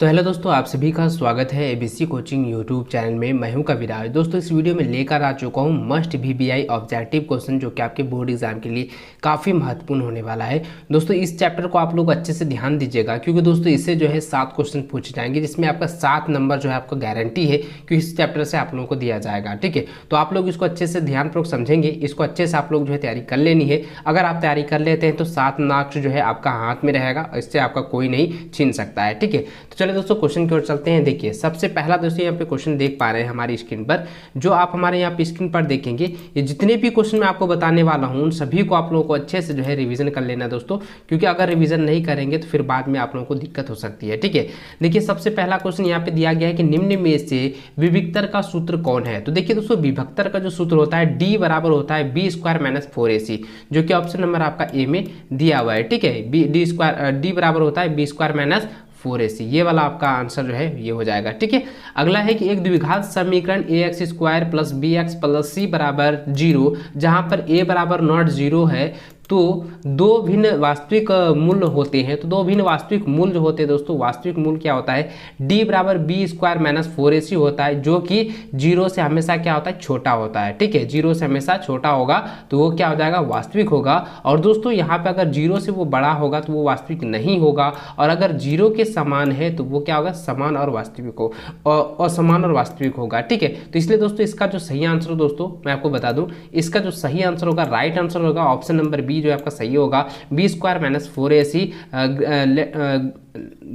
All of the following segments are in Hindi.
तो हेलो दोस्तों, आप सभी का स्वागत है एबीसी कोचिंग यूट्यूब चैनल में। मैं हूं कविराज। दोस्तों, इस वीडियो में लेकर आ चुका हूं मस्ट वीबीआई ऑब्जेक्टिव क्वेश्चन, जो कि आपके बोर्ड एग्जाम के लिए काफ़ी महत्वपूर्ण होने वाला है। दोस्तों, इस चैप्टर को आप लोग अच्छे से ध्यान दीजिएगा, क्योंकि दोस्तों इससे जो है 7 क्वेश्चन पूछे जाएंगे, जिसमें आपका 7 नंबर जो है आपको गारंटी है कि इस चैप्टर से आप लोगों को दिया जाएगा। ठीक है, तो आप लोग इसको अच्छे से ध्यानपूर्वक समझेंगे, इसको अच्छे से आप लोग जो है तैयारी कर लेनी है। अगर आप तैयारी कर लेते हैं तो 7 मार्क्स जो है आपका हाथ में रहेगा, इससे आपका कोई नहीं छीन सकता है। ठीक है, तो चलिए दोस्तों क्वेश्चन की ओर चलते हैं। देखिए, सबसे पहला दोस्तों यहाँ पे क्वेश्चन देख पा रहे हैं हमारी स्क्रीन पर, जो आप हमारे यहाँ पे स्क्रीन पर देखेंगे। ये जितने भी क्वेश्चन मैं आपको बताने वाला हूँ उन सभी को आप लोगों को अच्छे से जो है रिवीजन कर लेना दोस्तों, क्योंकि अगर रिवीजन नहीं करेंगे तो फिर बाद में आप लोगों को दिक्कत हो सकती है। ठीक है, देखिए सबसे पहला क्वेश्चन यहाँ पे दिया गया है कि निम्न में से विभक्तर का सूत्र कौन है। तो देखिए दोस्तों, विभक्तर का जो सूत्र होता है डी बराबर होता है बी स्क्वायर माइनस 4ac, जो कि ऑप्शन नंबर आपका ए में दिया हुआ है। ठीक है, डी बराबर होता है बी स्क्वायर माइनस 4ac, ये वाला आपका आंसर जो है ये हो जाएगा। ठीक है, अगला है कि एक द्विघात समीकरण ax square plus B X plus C बराबर 0, जहां पर a बराबर नॉट 0 है, तो दो भिन्न वास्तविक मूल्य होते हैं। तो दो भिन्न वास्तविक मूल्य होते हैं दोस्तों। वास्तविक मूल्य क्या होता है, d बराबर बी स्क्वायर माइनस 4ac होता है, जो कि 0 से हमेशा क्या होता है, छोटा होता है। ठीक है, 0 से हमेशा छोटा होगा तो वो क्या हो जाएगा, वास्तविक होगा। और दोस्तों यहाँ पे अगर 0 से वो बड़ा होगा तो वो वास्तविक नहीं होगा, और अगर 0 के समान है तो वो क्या होगा, समान और वास्तविक हो, और समान और वास्तविक होगा। ठीक है, तो इसलिए दोस्तों इसका जो सही आंसर दोस्तों मैं आपको बता दूं, इसका जो सही आंसर होगा, राइट आंसर होगा ऑप्शन नंबर बी, जो आपका सही होगा, B square minus 4ac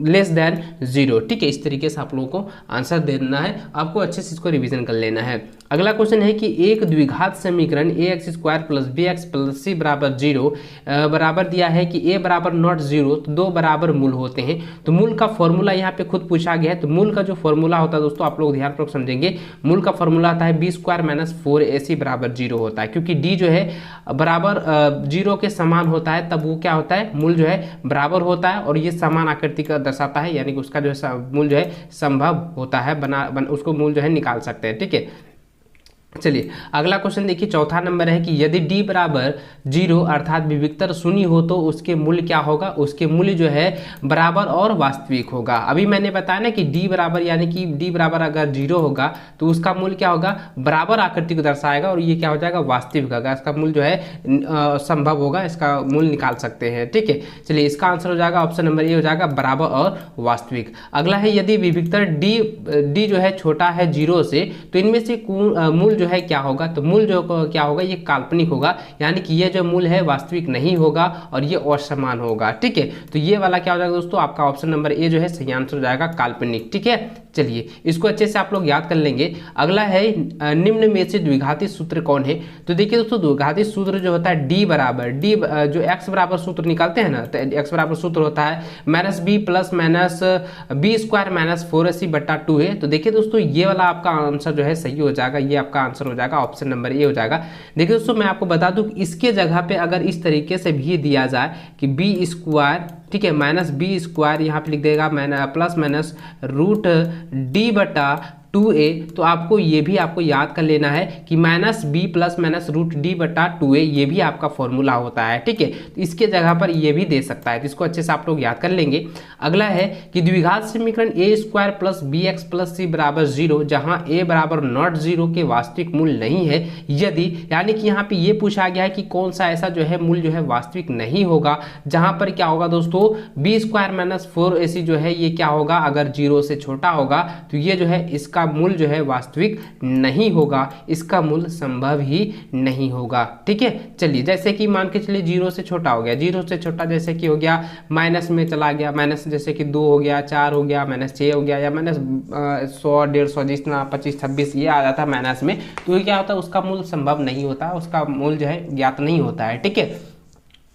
less than 0। ठीक है, इस तरीके से आप लोगों को आंसर देना है, आपको अच्छे से इसको रिवीजन कर लेना है। अगला क्वेश्चन है कि एक द्विघात समीकरण ax square plus B X plus C बराबर 0 बराबर दिया है कि a बराबर नॉट 0, तो दो बराबर मूल होते हैं। तो मूल का फॉर्मूला यहाँ पे खुद पूछा गया है। तो मूल का जो फॉर्मूला होता है दोस्तों, आप लोग ध्यानपूर्वक समझेंगे। मूल का फॉर्मूला आता है बी स्क्वायर माइनस 4ac बराबर 0 होता है, क्योंकि d जो है बराबर 0 के समान होता है, तब वो क्या होता है, मूल जो है बराबर होता है, और ये समान आकृति का दर्शाता है, यानी कि उसका जो है मूल जो है संभव होता है, उसको मूल जो है निकाल सकते हैं। ठीक है, चलिए अगला क्वेश्चन देखिए, चौथा नंबर है कि यदि d बराबर 0 अर्थात विभक्तर शून्य हो तो उसके मूल्य क्या होगा, उसके मूल्य जो है बराबर और वास्तविक होगा। अभी मैंने बताया ना कि d बराबर, यानी कि d बराबर अगर 0 होगा तो उसका मूल्य क्या होगा, बराबर आकृति को दर्शाएगा, और ये क्या हो जाएगा, वास्तविक होगा। इसका मूल्य जो है संभव होगा, इसका मूल्य निकाल सकते हैं। ठीक है, चलिए इसका आंसर हो जाएगा ऑप्शन नंबर ए हो जाएगा, बराबर और वास्तविक। अगला है यदि विभक्तर d जो है छोटा है 0 से, तो इनमें से मूल जो है क्या होगा, तो मूल जो क्या होगा, ये काल्पनिक होगा, यानी कि ये जो मूल है वास्तविक नहीं होगा, और ये असमान होगा। ठीक है, तो ये वाला क्या हो जाएगा दोस्तों, आपका ऑप्शन नंबर ए जो है सही आंसर हो जाएगा, काल्पनिक। ठीक है, चलिए इसको अच्छे से आप लोग याद कर लेंगे। अगला है निम्न में से द्विघाती सूत्र कौन है। तो देखिए दोस्तों, द्विघाती सूत्र जो होता है d बराबर जो x बराबर सूत्र निकालते हैं ना, तो x बराबर सूत्र होता है minus B plus minus B square minus 4ac बट्टा 2 है। तो देखिए दोस्तों, ये वाला आपका आंसर जो है सही हो जाएगा, ये आपका आंसर हो जाएगा, ऑप्शन नंबर ए हो जाएगा। देखिए दोस्तों, मैं आपको बता दूं कि इसके जगह पे अगर इस तरीके से भी दिया जाए कि बी स्क्वायर, ठीक है, माइनस बी स्क्वायर यहाँ पे लिख देगा प्लस माइनस रूट डी बटा 2a, तो आपको ये भी आपको याद कर लेना है कि minus B plus minus root D बटा 2a, ये भी आपका फॉर्मूला होता है। ठीक है, तो इसके जगह पर ये भी दे सकता है, तो इसको अच्छे से आप लोग याद कर लेंगे। अगला है कि द्विघात समीकरण a square plus B X plus C बराबर 0, जहां a बराबर नॉट 0 के वास्तविक मूल्य नहीं है, यदि, यानी कि यहाँ पे ये पूछा गया है कि कौन सा ऐसा जो है मूल्य जो है वास्तविक नहीं होगा, जहां पर क्या होगा दोस्तों, बी स्क्वायर माइनस 4ac जो है ये क्या होगा, अगर 0 से छोटा होगा तो ये जो है इसका मूल्य जो है वास्तविक नहीं होगा, इसका मूल्य संभव ही नहीं होगा। ठीक है, चलिए जैसे कि मान के चलिए 0 से छोटा हो गया, 0 से छोटा जैसे कि हो गया माइनस में चला गया, माइनस जैसे कि 2 हो गया, 4 हो गया, माइनस 6 हो गया, या माइनस 100 150 जितना 25 26 ये आ जाता है माइनस में, तो ये क्या होता है, उसका मूल्य संभव नहीं होता, उसका मूल्य जो है ज्ञात नहीं होता है। ठीक है,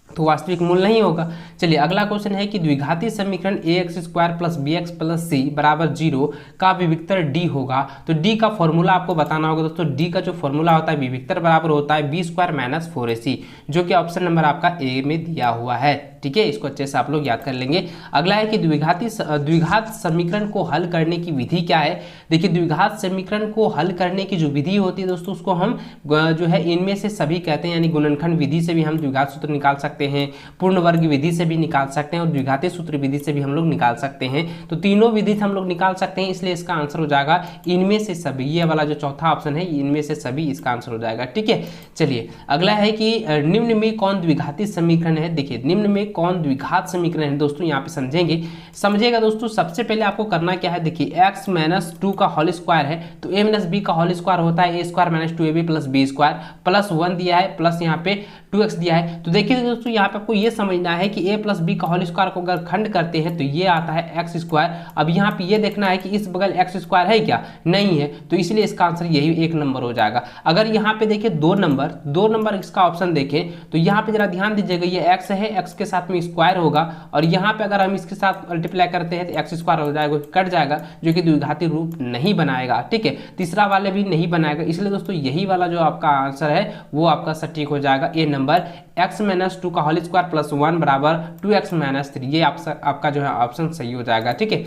तो वास्तविक मूल्य नहीं होगा। चलिए अगला क्वेश्चन है कि द्विघाती समीकरण ax square plus B X plus C बराबर 0 का विभक्तर d होगा। तो d का फॉर्मूला आपको बताना होगा दोस्तों। d का जो फॉर्मूला होता है विभक्तर बराबर होता है बी स्क्वायर माइनस 4ac, जो कि ऑप्शन नंबर आपका ए में दिया हुआ है। ठीक है, इसको अच्छे से आप लोग याद कर लेंगे। अगला है कि द्विघात समीकरण को हल करने की विधि क्या है। देखिए, द्विघात समीकरण को हल करने की जो विधि होती है दोस्तों, उसको हम जो है इनमें से सभी कहते हैं, यानी गुणनखंड विधि से भी हम द्विघात सूत्र निकाल सकते सकते हैं, पूर्ण वर्ग विधि से भी निकाल सकते हैं और द्विघाती सूत्र विधि से भी हम लोग निकाल सकते हैं। तो तीनों विधि से हम लोग निकाल सकते हैं, इसलिए इसका आंसर हो जाएगा इनमें से सभी। ये वाला जो चौथा ऑप्शन है इनमें से सभी इसका आंसर हो जाएगा। ठीक है, चलिए अगला है कि निम्न में कौन द्विघाती समीकरण है। देखिए निम्न में कौन द्विघात समीकरण है दोस्तों, यहाँ पे समझेगा दोस्तों। सबसे पहले आपको करना क्या है, देखिए x माइनस 2 का होल स्क्वायर है तो a माइनस बी का होल स्क्वायर होता है a square minus 2ab plus B square plus 1 दिया है प्लस यहाँ पे 2x दिया है। तो देखिए दोस्तों यहाँ पे आपको ये समझना है कि a प्लस बी का होल स्क्वायर को अगर खंड करते हैं तो ये आता है x स्क्वायर। अब यहाँ पे ये देखना है कि इस बगल x स्क्वायर है क्या, नहीं है, तो इसलिए इसका आंसर यही 1 नंबर हो जाएगा। अगर यहाँ पे देखिए 2 नंबर इसका ऑप्शन देखें तो यहाँ पे जरा ध्यान दीजिएगा, ये x है, x के साथ में स्क्वायर होगा और यहाँ पे अगर हम इसके साथ मल्टीप्लाई करते हैं तो x स्क्वायर हो जाएगा, कट जाएगा, जो कि द्विघाती रूप नहीं बनाएगा। ठीक है, तीसरा वाले भी नहीं बनाएगा, इसलिए दोस्तों यही वाला जो आपका आंसर है वो आपका सटीक हो जाएगा ए नंबर, x माइनस 2 का होल स्क्वायर प्लस 1 बराबर 2x माइनस 3। ये आपका जो है ऑप्शन सही हो जाएगा। ठीक है,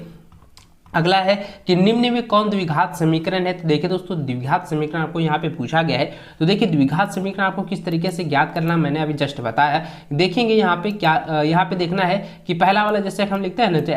अगला है कि निम्न में कौन द्विघात समीकरण है। तो देखिए दोस्तों द्विघात समीकरण आपको यहाँ पे पूछा गया है। तो देखिए द्विघात समीकरण आपको किस तरीके से ज्ञात करना मैंने अभी जस्ट बताया। देखेंगे यहाँ पे क्या, यहाँ पे देखना है कि पहला वाला जैसे हम लिखते हैं ना, तो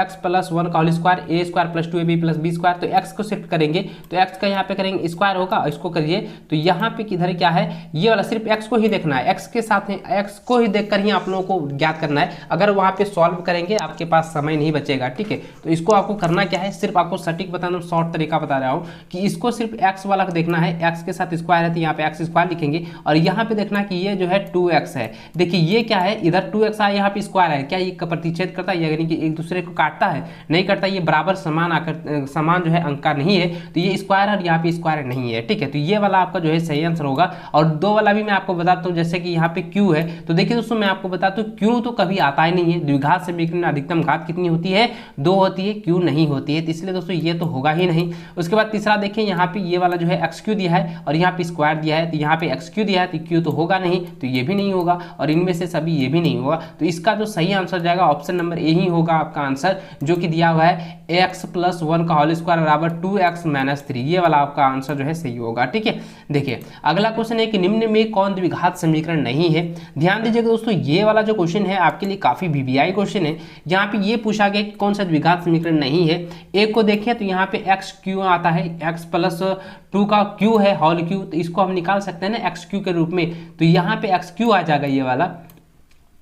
x प्लस 1 का whole square a square plus 2ab plus B square, तो x को शिफ्ट करेंगे तो x का यहाँ पे करेंगे स्क्वायर होगा, इसको करिए तो यहाँ पे किधर क्या है, ये वाला सिर्फ x को ही देखना है, x के साथ x को ही देखकर ही आप लोगों को ज्ञात करना है। अगर वहाँ पे सॉल्व करेंगे आपके पास समय नहीं बचेगा। ठीक है, तो इसको आपको करना क्या है, सिर्फ आपको सटीक बताना, शॉर्ट तरीका बता रहा हूं कि इसको सिर्फ x वाला देखना है, x के साथ स्क्वायर है तो यहाँ पे x स्क्वायर लिखेंगे और यहाँ पे देखना कि ये जो है 2x है। देखिए ये क्या है, इधर 2x है, यहाँ पे स्क्वायर है, क्या ये प्रतिच्छेद करता है, यानी कि एक दूसरे को काटता है, नहीं करता, ये बराबर समान जो है अंक का नहीं है, तो ये स्क्वायर है और यहाँ पे स्क्वायर नहीं है। ठीक है, तो ये वाला आपका जो है सही आंसर होगा। और 2 वाला भी मैं आपको बताता हूँ, जैसे कि यहाँ पे q है, तो देखिए दोस्तों मैं आपको बताता हूँ q तो कभी आता ही नहीं है। द्विघात समीकरण में अधिकतम घात कितनी होती है, 2 होती है, q नहीं होती है, इसलिए दोस्तों ये तो होगा ही नहीं। उसके बाद तीसरा देखें, यहाँ पे ये वाला जो है xq दिया है और यहाँ पे स्क्वायर दिया है, तो यहाँ पे xq दिया है तो q तो होगा नहीं, तो ये भी नहीं होगा और इनमें से सभी ये भी नहीं होगा। तो इसका जो सही आंसर जाएगा ऑप्शन नंबर ए ही होगा आपका आंसर, जो कि दिया हुआ है x प्लस 1 का होल स्क्वायर बराबर 2x माइनस 3। ये वाला आपका आंसर जो है सही होगा। ठीक है, देखिए अगला क्वेश्चन है कि निम्न में कौन द्विघात समीकरण नहीं है। ध्यान दीजिएगा दोस्तों, ये वाला जो क्वेश्चन है आपके लिए काफी वीवीआई क्वेश्चन है। यहाँ पे ये पूछा गया कि कौन सा द्विघात समीकरण नहीं है। एक को देखिए तो यहाँ पे एक्स क्यू आता है, x प्लस 2 का q है होल q, तो इसको हम निकाल सकते हैं ना एक्स क्यू के रूप में, तो यहाँ पे एक्स क्यू आ जाएगा ये वाला।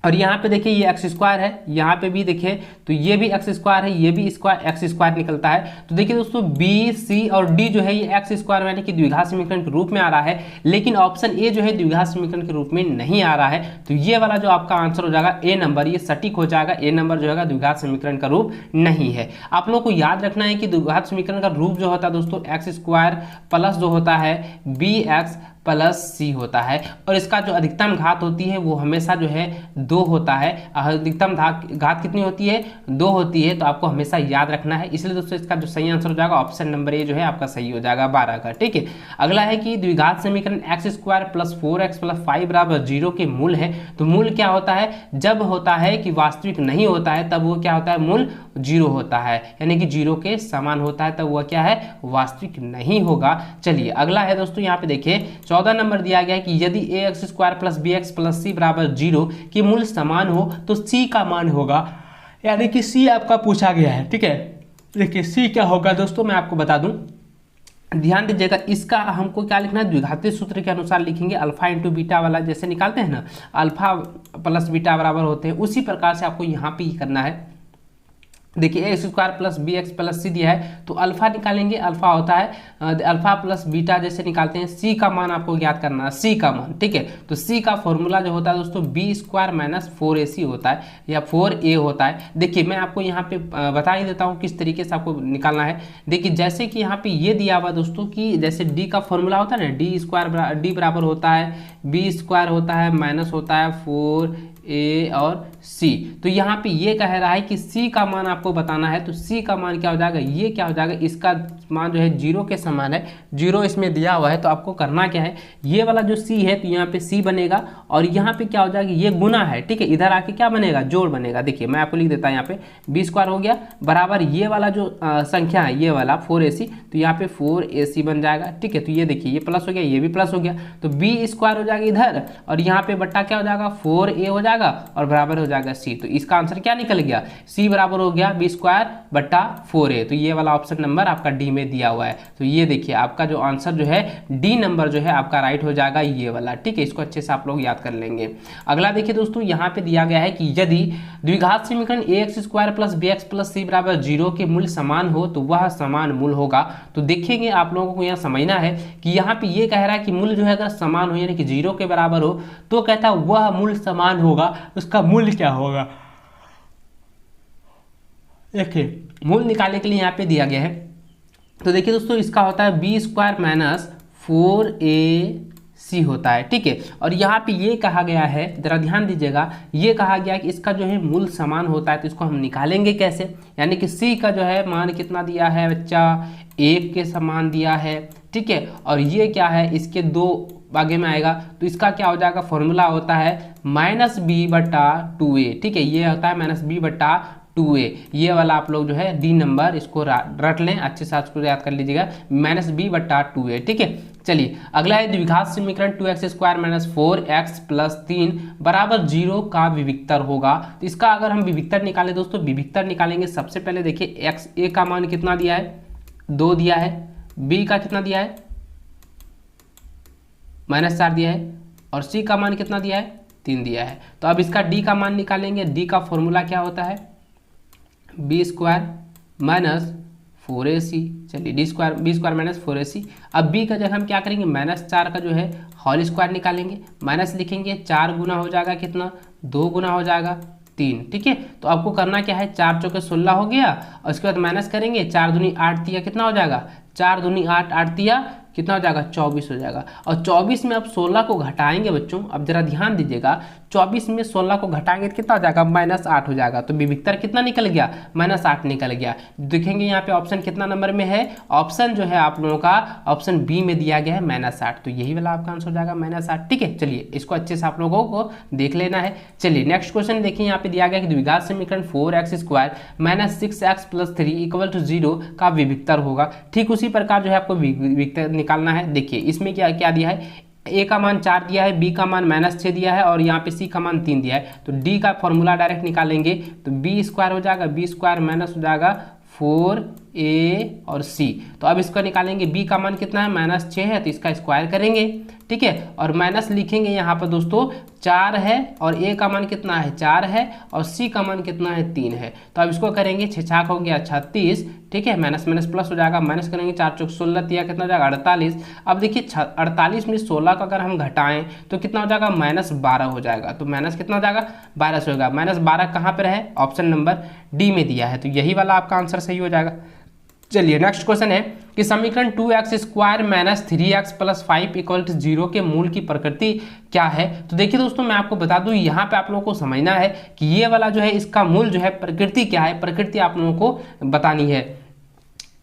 और यहाँ पे देखिए ये एक्स स्क्वायर है, यहाँ पे भी देखिए तो ये भी एक्स स्क्वायर है, ये भी स्क्वायर एक्स स्क्वायर निकलता है। तो देखिए दोस्तों बी सी और डी जो है ये एक्स स्क्वायर यानी कि द्विघात समीकरण के रूप में आ रहा है, लेकिन ऑप्शन ए जो है द्विघात समीकरण के रूप में नहीं आ रहा है। तो ये वाला जो आपका आंसर हो जाएगा ए नंबर, ये सटीक हो जाएगा, ए नंबर जो है द्विघात समीकरण का रूप नहीं है। आप लोग को याद रखना है कि द्विघात समीकरण का रूप जो होता है दोस्तों एक्स स्क्वायर प्लस जो होता है बी एक्स प्लस सी होता है, और इसका जो अधिकतम घात होती है वो हमेशा जो है 2 होता है। अधिकतम घात कितनी होती है, 2 होती है, तो आपको हमेशा याद रखना है। इसलिए दोस्तों इसका जो सही आंसर हो जाएगा ऑप्शन नंबर ए जो है आपका सही हो जाएगा 12 का। ठीक है, अगला है कि द्विघात समीकरण x square plus 4x plus 5 बराबर 0 के मूल है। तो मूल क्या होता है, जब होता है कि वास्तविक नहीं होता है तब वो क्या होता है, मूल 0 होता है, यानी कि 0 के समान होता है, तब वह क्या है, वास्तविक नहीं होगा। चलिए अगला है दोस्तों, यहाँ पे देखिए 14 नंबर दिया गया है कि यदि ax square plus bx plus c बराबर 0 के मूल समान हो तो c का मान होगा, यानी कि c आपका पूछा गया है। ठीक है, देखिए c क्या होगा दोस्तों मैं आपको बता दूं, ध्यान दीजिएगा, इसका हमको क्या लिखना है, द्विघाती सूत्र के अनुसार लिखेंगे। अल्फा इंटू बीटा वाला जैसे निकालते हैं ना, अल्फा प्लस बीटा बराबर होते हैं, उसी प्रकार से आपको यहाँ पे करना है। देखिए A square plus B X plus C दिया है, तो अल्फा निकालेंगे, अल्फा होता है अल्फा प्लस बीटा जैसे निकालते हैं। सी का मान आपको ज्ञात करना है, सी का मान। ठीक है, तो सी का फॉर्मूला जो होता है दोस्तों बी स्क्वायर माइनस 4ac होता है या 4a होता है। देखिए मैं आपको यहाँ पे बता ही देता हूँ किस तरीके से आपको निकालना है। देखिए जैसे कि यहाँ पे ये दिया हुआ दोस्तों कि जैसे डी का फॉर्मूला होता है ना, डी स्क्वायर डी बराबर होता है बी स्क्वायर होता है माइनस होता है 4a और सी। तो यहाँ पे ये कह रहा है कि सी का मान आपको बताना है, तो सी का मान क्या हो जाएगा, ये क्या हो जाएगा, इसका मान जो है 0 के समान है, 0 इसमें दिया हुआ है। तो आपको करना क्या है, ये वाला जो सी है तो यहाँ पे सी बनेगा और यहाँ पे क्या हो जाएगा, ये गुना है, ठीक है, इधर आके क्या बनेगा, जोड़ बनेगा। देखिए मैं आपको लिख देता हूँ, यहाँ पे बी स्क्वायर हो गया बराबर ये वाला जो संख्या है ये वाला 4ac, तो यहाँ पे 4ac बन जाएगा, ठीक है। तो ये देखिए ये प्लस हो गया, ये भी प्लस हो गया, तो बी स्क्वायर हो जाएगा इधर और यहाँ पे बट्टा क्या हो जाएगा 4a हो जाएगा और बराबर हो जाएगा सी। तो इसका आंसर क्या निकल गया, सी बराबर हो गया बी स्क्वायर बट्टा 4a। तो ये वाला ऑप्शन नंबर आपका डी में दिया हुआ है। तो ये देखिए आपका जो आंसर जो है डी नंबर जो है आपका राइट हो जाएगा ये वाला, ठीक है। इसको अच्छे से आप लोग याद कर लेंगे। अगला देखिए दोस्तों, यहाँ पे दिया गया है कि यदि द्विघात समीकरण ax² plus bx plus c बराबर 0 के मूल्य समान हो तो वह समान मूल होगा। तो देखेंगे आप लोगों को यहाँ समझना है कि यहाँ पे ये कह रहा है कि मूल्य जो है अगर समान हो यानी कि 0 के बराबर हो तो कहता है वह मूल्य समान होगा, उसका मूल्य क्या होगा। देखिए मूल्य निकालने के लिए यहाँ पे दिया गया है, तो देखिए दोस्तों इसका होता है बी स्क्वायर माइनस 4ac होता है, ठीक है। और यहाँ पे ये कहा गया है, जरा ध्यान दीजिएगा, ये कहा गया कि इसका जो है मूल समान होता है, तो इसको हम निकालेंगे कैसे, यानी कि c का जो है मान कितना दिया है बच्चा, 1 के समान दिया है, ठीक है। और ये क्या है, इसके 2 आगे में आएगा, तो इसका क्या हो जाएगा, फॉर्मूला होता है -b/2a, ठीक है। ये होता है -b/2a, ये वाला आप लोग जो है डी नंबर इसको रट लें, अच्छे से इसको याद कर लीजिएगा, -b/2a, ठीक है। चलिए अगला है द्विघात समीकरण 2x² - 4x + 3 बराबर 0 का विविक्तर होगा। तो इसका अगर हम विविक्तर निकालें दोस्तों, विविक्तर निकालेंगे सबसे पहले देखिए x a का मान कितना दिया है, 2 दिया है, b का कितना दिया है -4 दिया है और c का मान कितना दिया है 3 दिया है। तो अब इसका d का मान निकालेंगे, d का फॉर्मूला क्या होता है बी स्क्वायर माइनस 4ac, चलिए बी स्क्वायर माइनस 4ac। अब b का जगह हम क्या करेंगे, -4 का जो है होल स्क्वायर निकालेंगे, माइनस लिखेंगे, 4 गुना हो जाएगा कितना, 2 गुना हो जाएगा 3, ठीक है। तो आपको करना क्या है, 4 चौके 16 हो गया और उसके बाद माइनस करेंगे, 4 दूनी 8 तिया कितना हो जाएगा, 4 दूनी 8, 8 तिया कितना हो जाएगा 24 हो जाएगा। और 24 में अब 16 को घटाएंगे बच्चों, अब जरा ध्यान दीजिएगा, 24 में 16 को घटाएंगे तो कितना हो जाएगा, -8 हो जाएगा। तो विविक्तर कितना निकल गया, -8 निकल गया। देखेंगे यहाँ पे ऑप्शन कितना नंबर में है, ऑप्शन जो है आप लोगों का ऑप्शन बी में दिया गया है -8, तो यही वाला आपका आंसर हो जाएगा -8, ठीक है। चलिए इसको अच्छे से आप लोगों को देख लेना है। चलिए नेक्स्ट क्वेश्चन देखिए, यहाँ पे दिया गया कि द्विघात समीकरण 4x² - 6x + 3 = 0 का विविक्तर होगा। ठीक उसी प्रकार जो है आपको विविक्तर निकालना है। देखिए इसमें क्या क्या दिया है, a का मान 4 दिया है, b का मान -6 दिया है और यहाँ पे c का मान 3 दिया है। तो d का फॉर्मूला डायरेक्ट निकालेंगे, तो b स्क्वायर हो जाएगा, b स्क्वायर माइनस हो जाएगा 4a और c। तो अब इसका निकालेंगे, b का मान कितना है -6 है, तो इसका स्क्वायर करेंगे, ठीक है। और माइनस लिखेंगे यहाँ पर दोस्तों 4 है और a का मान कितना है 4 है और c का मान कितना है 3 है। तो अब इसको करेंगे, 6 छाक हो गया 36, ठीक है, माइनस माइनस प्लस हो जाएगा, माइनस करेंगे 4 चौक 16 तिया कितना हो जाएगा 48। अब देखिए 48 में 16 का अगर हम घटाएं तो कितना हो जाएगा -12 हो जाएगा। तो माइनस कितना हो जाएगा 12 होगा, -12 कहाँ पर है, ऑप्शन नंबर डी में दिया है, तो यही वाला आपका आंसर सही हो जाएगा। चलिए नेक्स्ट क्वेश्चन है कि समीकरण 2x² - 3x + 5 = 0 के मूल की प्रकृति क्या है। तो देखिए दोस्तों मैं आपको बता दूं, यहाँ पे आप लोगों को समझना है कि ये वाला जो है इसका मूल जो है प्रकृति क्या है, प्रकृति आप लोगों को बतानी है।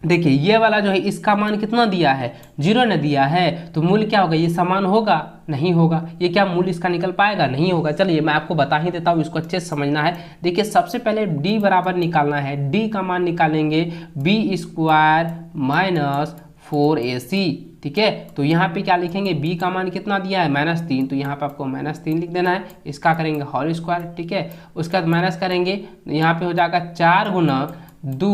देखिए ये वाला जो है इसका मान कितना दिया है 0 ने दिया है, तो मूल्य क्या होगा, ये समान होगा नहीं होगा, ये क्या मूल्य इसका निकल पाएगा नहीं होगा। चलिए मैं आपको बता ही देता हूँ, इसको अच्छे से समझना है। देखिए सबसे पहले d बराबर निकालना है, d का मान निकालेंगे b² - 4ac, ठीक है। तो यहाँ पे क्या लिखेंगे, b का मान कितना दिया है -3, तो यहाँ पे आपको -3 लिख देना है, इसका करेंगे होल स्क्वायर, ठीक है। उसके बाद माइनस करेंगे, यहाँ पे हो जाएगा 4 गुना 2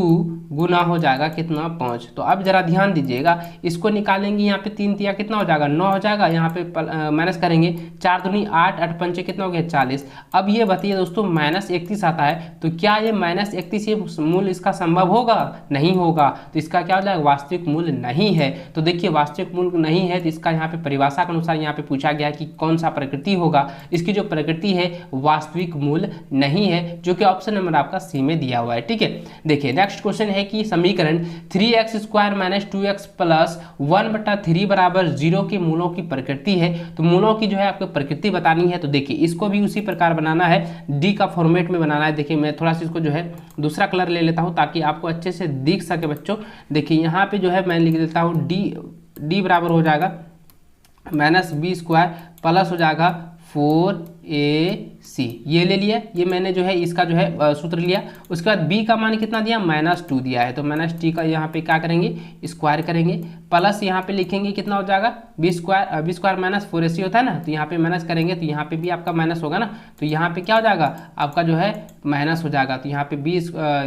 गुना हो जाएगा कितना 5। तो अब जरा ध्यान दीजिएगा, इसको निकालेंगे, यहाँ पे 3 तिया कितना हो जाएगा 9 हो जाएगा, यहाँ पे माइनस करेंगे 4 दूनी 8, 8 पंचे कितना हो गया 40। अब ये बताइए दोस्तों -31 आता है, तो क्या ये -31 ये मूल्य इसका संभव होगा नहीं होगा, तो इसका क्या हो जाएगा वास्तविक मूल्य नहीं है। तो देखिए वास्तविक मूल्य नहीं है, तो इसका यहाँ पे परिभाषा के अनुसार यहाँ पे पूछा गया कि कौन सा प्रकृति होगा, इसकी जो प्रकृति है वास्तविक मूल्य नहीं है, जो कि ऑप्शन नंबर आपका सी में दिया हुआ है, ठीक है। देखिए नेक्स्ट क्वेश्चन है कि समीकरण 3x square minus 2x plus 1/3 बराबर 0 के मूलों की प्रकृति है। तो मूलों की जो है आपको प्रकृति बतानी है। तो देखिए इसको भी उसी प्रकार बनाना है, डी का फॉर्मेट में बनाना है। देखिए मैं थोड़ा सा इसको जो है दूसरा कलर ले लेता हूँ ताकि आपको अच्छे से दिख सके बच्चों। देखिए यहाँ पे जो है मैं लिख देता हूँ डी बराबर हो जाएगा माइनस बी स्क्वायर प्लस हो जाएगा 4ac, ये ले लिया, ये मैंने जो है इसका जो है सूत्र लिया। उसके बाद b का मान कितना दिया, -2 दिया है, तो -t का यहाँ पे क्या करेंगे, स्क्वायर करेंगे, प्लस यहाँ पे लिखेंगे कितना हो जाएगा बी स्क्वायर माइनस 4ac होता है ना, तो यहाँ पे माइनस करेंगे तो यहाँ पे भी आपका माइनस होगा ना, तो यहाँ पे क्या हो जाएगा आपका जो है माइनस हो जाएगा। तो यहाँ पे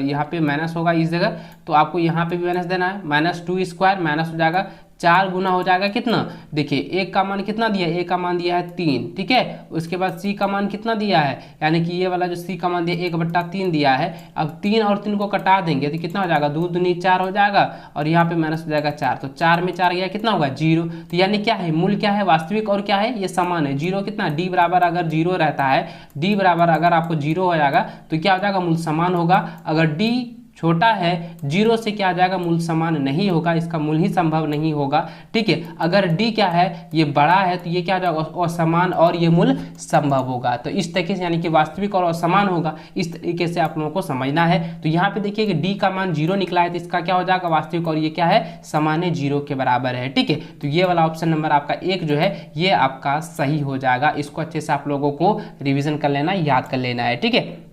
यहाँ पे माइनस होगा इस जगह, तो आपको यहाँ पे भी माइनस देना है, -2 स्क्वायर माइनस हो जाएगा 4 गुना हो जाएगा कितना, देखिए एक का मान कितना दिया है, ए का मान दिया है 3, ठीक है। उसके बाद सी का मान कितना दिया है, यानी कि ये वाला जो सी का मान दिया 1/3 दिया है। अब 3 और 3 को कटा देंगे तो कितना हो जाएगा, 2 दूनी 4 हो जाएगा और यहाँ पे माइनस हो जाएगा 4, तो 4 में 4 गया कितना होगा 0। तो यानी क्या है, मूल क्या है, वास्तविक और क्या है, ये समान है। 0 कितना, डी बराबर अगर 0 रहता है, डी बराबर अगर आपको 0 हो जाएगा तो क्या हो जाएगा, मूल समान होगा। अगर डी छोटा है 0 से क्या आ जाएगा, मूल समान नहीं होगा, इसका मूल ही संभव नहीं होगा, ठीक है। अगर d क्या है, ये बड़ा है तो ये क्या आ जाएगा असमान और ये मूल संभव होगा। तो इस तरीके से यानी कि वास्तविक और असमान होगा, इस तरीके से आप लोगों को समझना है। तो यहाँ पे देखिए कि d का मान 0 निकला है तो इसका क्या हो जाएगा वास्तविक, और ये क्या है समान है, 0 के बराबर है, ठीक है। तो ये वाला ऑप्शन नंबर आपका 1 जो है ये आपका सही हो जाएगा। इसको अच्छे से आप लोगों को रिविजन कर लेना, याद कर लेना है, ठीक है।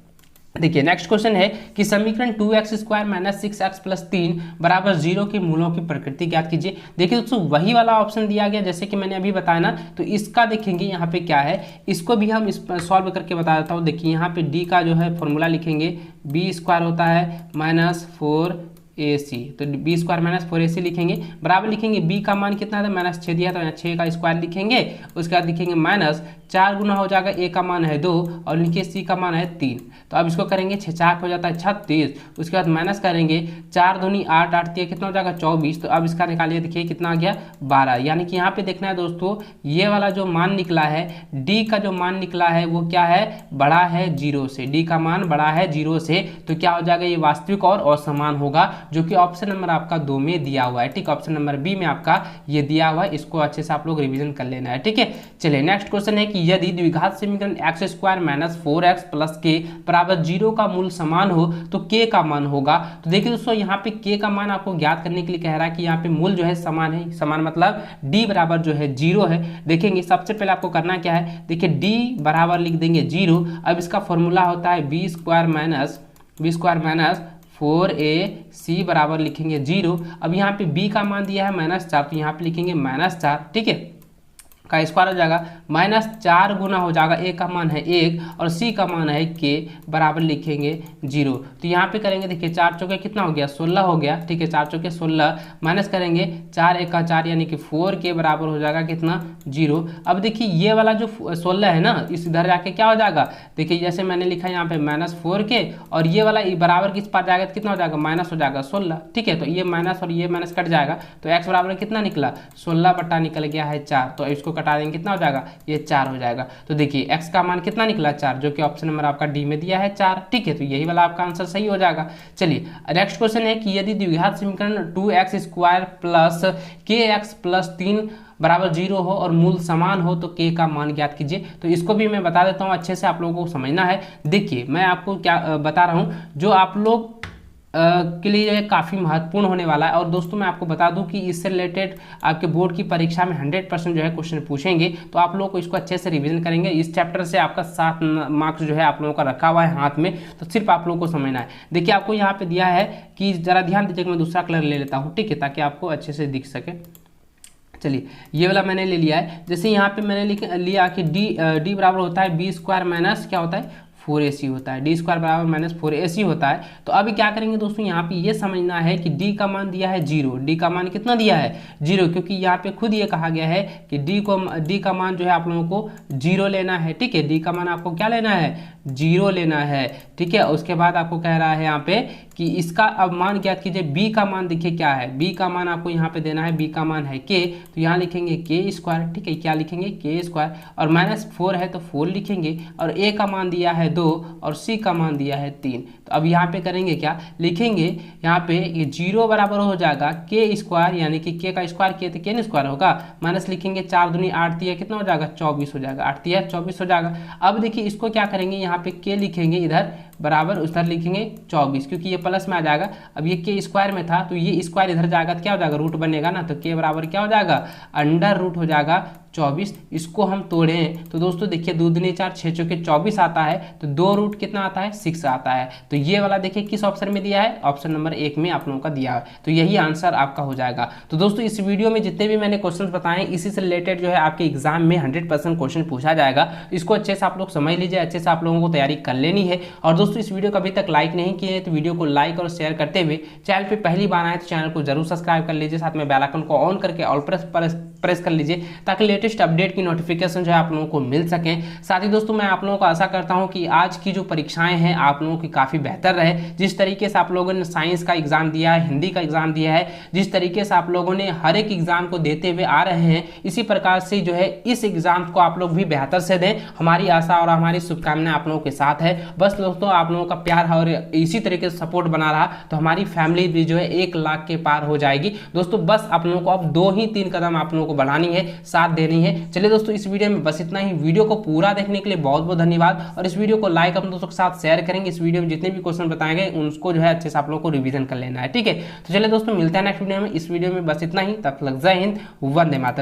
देखिए नेक्स्ट क्वेश्चन है कि समीकरण 2x square minus 6x plus 3 बराबर 0 के मूलों की प्रकृति ज्ञात कीजिए। देखिए दोस्तों वही वाला ऑप्शन दिया गया जैसे कि मैंने अभी बताया ना, तो इसका देखेंगे यहाँ पे क्या है, इसको भी हम सॉल्व करके बता देता हूँ। देखिए यहाँ पे d का जो है फॉर्मूला लिखेंगे, b स्क्वायर होता है -4ac, तो b स्क्वायर -4ac लिखेंगे, बराबर लिखेंगे b का मान कितना था, -6 दिया, तो यहाँ 6 का स्क्वायर लिखेंगे। उसके बाद लिखेंगे माइनस 4 गुना हो जाएगा, a का मान है 2 और लिखिए c का मान है 3, तो अब इसको करेंगे 6 4 हो जाता है 36। उसके बाद माइनस करेंगे 4 दूनी 8 8 दिया कितना हो जाएगा 24, तो अब इसका निकालिए, देखिए कितना आ गया 12। यानी कि यहाँ पे देखना है दोस्तों, ये वाला जो मान निकला है d का जो मान निकला है वो क्या है, बड़ा है 0 से, d का मान बड़ा है 0 से, तो क्या हो जाएगा ये वास्तविक और असमान होगा, जो कि ऑप्शन नंबर आपका 2 में दिया हुआ है, ठीक। ऑप्शन नंबर बी में आपका ये दिया हुआ है, इसको अच्छे से आप लोग रिवीजन कर लेना है, ठीक है। चलिए नेक्स्ट क्वेश्चन है कि यदि द्विघात समीकरण x square minus 4x plus के बराबर 0 का मूल समान हो तो k का मान होगा। तो देखिए दोस्तों यहाँ पे k का मान आपको ज्ञात करने के लिए कह रहा है कि यहाँ पे मूल जो है समान है, समान मतलब d बराबर जो है 0 है। देखेंगे सबसे पहले आपको करना क्या है, देखिए d बराबर लिख देंगे 0। अब इसका फॉर्मूला होता है b स्क्वायर माइनस 4ac बराबर लिखेंगे 0। अब यहाँ पे b का मान दिया है -4, तो यहाँ पे लिखेंगे -4, ठीक है, का स्क्वायर हो जाएगा -4 गुना हो जाएगा, a का मान है 1 और c का मान है k, बराबर लिखेंगे 0। तो यहाँ पे करेंगे, देखिए 4 चौके कितना हो गया 16 हो गया, ठीक है, 4 चौके 16 माइनस करेंगे 4 1 का 4 यानी कि 4 के बराबर हो जाएगा कितना 0। अब देखिए ये वाला जो 16 है ना, इस इधर जाके क्या हो जाएगा, देखिए जैसे मैंने लिखा है यहाँ पे -4 के, और ये वाला बराबर किस पास जाएगा तो कितना हो जाएगा माइनस हो जाएगा 16, ठीक है। तो ये माइनस और ये माइनस कट जाएगा, तो x बराबर कितना निकला 16 बटा निकल गया है 4, तो इसको कटा देंगे कितना हो जाएगा ये 4 हो जाएगा। तो देखिए x का मान कितना निकला 4, जो कि ऑप्शन नंबर आपका डी में दिया है 4, ठीक है। तो यही वाला आपका आंसर सही हो जाएगा। चलिए नेक्स्ट क्वेश्चन है कि यदि द्विघात समीकरण 2x square plus kx plus 3 बराबर 0 हो और मूल समान हो तो k का मान ज्ञात कीजिए। तो इसको भी मैं बता देता हूँ, अच्छे से आप लोगों को समझना है। देखिए मैं आपको क्या बता रहा हूँ जो आप लोग के लिए काफ़ी महत्वपूर्ण होने वाला है। और दोस्तों मैं आपको बता दूं कि इससे रिलेटेड आपके बोर्ड की परीक्षा में 100% जो है क्वेश्चन पूछेंगे, तो आप लोग को इसको अच्छे से रिवीजन करेंगे। इस चैप्टर से आपका 7 मार्क्स जो है आप लोगों का रखा हुआ है हाथ में, तो सिर्फ आप लोगों को समझना है। देखिए आपको यहाँ पे दिया है कि ज़रा ध्यान दीजिए, मैं दूसरा कलर ले लेता हूँ, ठीक है, ताकि आपको अच्छे से दिख सके। चलिए ये वाला मैंने ले लिया है, जैसे यहाँ पे मैंने लिया कि डी बराबर होता है बी स्क्वायर माइनस क्या होता है 4ac होता है, डी स्क्वायर बराबर -4ac होता है। तो अभी क्या करेंगे दोस्तों, यहाँ पे ये समझना है कि d का मान दिया है 0, d का मान कितना दिया है 0, क्योंकि यहाँ पे खुद ये कहा गया है कि d का मान जो है आप लोगों को 0 लेना है, ठीक है। d का मान आपको क्या लेना है 0 लेना है, ठीक है। उसके बाद आपको कह रहा है यहाँ पे कि इसका अब मान ज्ञात कीजिए। बी का मान देखिए क्या है, बी का मान आपको यहाँ पे देना है, बी का मान है के, तो यहाँ लिखेंगे के स्क्वायर, ठीक है, क्या लिखेंगे के स्क्वायर, और -4 है तो 4 लिखेंगे, और ए का मान दिया है 2 और सी का मान दिया है 3। तो अब यहाँ पे करेंगे क्या, लिखेंगे यहाँ पे ये 0 बराबर हो जाएगा के स्क्वायर, यानी कि के का स्क्वायर किए तो के स्क्वायर होगा, माइनस लिखेंगे 4 दूनी 8 दिया कितना हो जाएगा 24 हो जाएगा, 8 दिया 24 हो जाएगा। अब देखिए इसको क्या करेंगे, यहाँ पे के लिखेंगे इधर बराबर उधर लिखेंगे 24, क्योंकि ये प्लस में आ जाएगा। अब ये के स्क्वायर में था तो ये स्क्वायर इधर जाएगा तो क्या हो जाएगा रूट बनेगा ना, तो के बराबर क्या हो जाएगा अंडर रूट हो जाएगा 24। इसको हम तोड़ें तो दोस्तों देखिए 2 दूनी 4 6 चौके 24 आता है, तो 2 रूट कितना आता है 6 आता है। तो ये वाला देखिए किस ऑप्शन में दिया है, ऑप्शन नंबर 1 में आप लोगों का दिया है, तो यही आंसर आपका हो जाएगा। तो दोस्तों इस वीडियो में जितने भी मैंने क्वेश्चन बताए इसी से रिलेटेड जो है आपके एग्जाम में 100% क्वेश्चन पूछा जाएगा। इसको अच्छे से आप लोग समझ लीजिए, अच्छे से आप लोगों को तैयारी कर लेनी है। और दोस्तों इस वीडियो को अभी तक लाइक नहीं किए तो वीडियो को लाइक और शेयर करते हुए, चैनल पर पहली बार आए तो चैनल को जरूर सब्सक्राइब कर लीजिए, साथ में बेल आइकन को ऑन करके ऑल प्रेस कर लीजिए, ताकि लेटेस्ट अपडेट की नोटिफिकेशन जो है आप लोगों को मिल सके। साथ ही दोस्तों मैं आप लोगों को आशा करता हूं कि आज की जो परीक्षाएं हैं आप लोगों की काफ़ी बेहतर रहे। जिस तरीके से आप लोगों ने साइंस का एग्जाम दिया है, हिंदी का एग्जाम दिया है, जिस तरीके से आप लोगों ने हर एक एग्जाम को देते हुए आ रहे हैं, इसी प्रकार से जो है इस एग्जाम को आप लोग भी बेहतर से दें। हमारी आशा और हमारी शुभकामनाएं आप लोगों के साथ है। बस दोस्तों आप लोगों का प्यार और इसी तरीके से सपोर्ट बना रहा तो हमारी फैमिली भी जो है 1 लाख के पार हो जाएगी। दोस्तों बस आप लोगों को अब 2 ही 3 कदम आप लोगों को बढ़ानी है, साथ देनी है। चलिए दोस्तों इस वीडियो में बस इतना ही। वीडियो को पूरा देखने के लिए बहुत बहुत धन्यवाद, और इस वीडियो को लाइक अपने दोस्तों के साथ शेयर करेंगे। इस वीडियो में जितने भी क्वेश्चन बताए गए उनको जो है अच्छे से आप लोगों को रिवीजन कर लेना है, ठीक है। तो चलिए दोस्तों मिलते हैं नेक्स्ट वीडियो में। इस वीडियो में बस इतना ही, तब तक जय हिंद, वंदे मातरम।